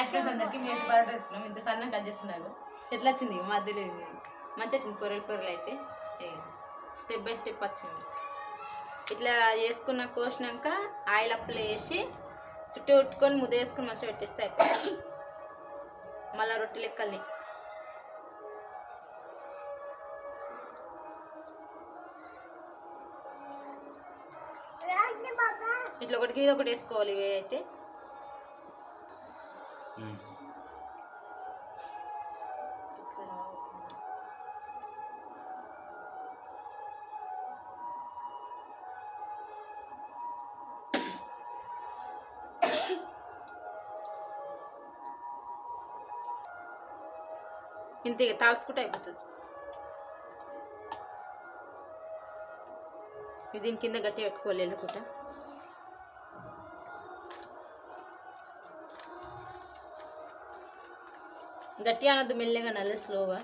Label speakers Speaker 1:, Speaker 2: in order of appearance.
Speaker 1: Hi friends అందరికి మేము పరోటా వేసుకున్నాం. ఇంత సన్నగా కట్ చేస్తున్నాను. ఎట్లా వచ్చింది మధ్యలో మంచిగా వచ్చింది. పొరలు పొరలు అయితే స్టెప్ బై స్టెప్ వచ్చింది. ఇట్లా చేసుకున్న కోసినాక ఆయిల్ అప్పులు వేసి చుట్టూ ఉట్టుకొని ముద్ద వేసుకొని మంచిగా పెట్టేస్తే అయిపోయింది. మళ్ళీ రొట్టె లెక్కల్ని ఇట్లా ఒకటికి ఇది ఒకటి వేసుకోవాలి. ఇవి అయితే ఇంత తాల్చుకుంటే అయిపోతుంది. దీని కింద గట్టిగా పెట్టుకోవాలి. వెళ్ళకుండా గట్టిగా అనొద్దు, మెల్లగా నల్ల స్లోగా.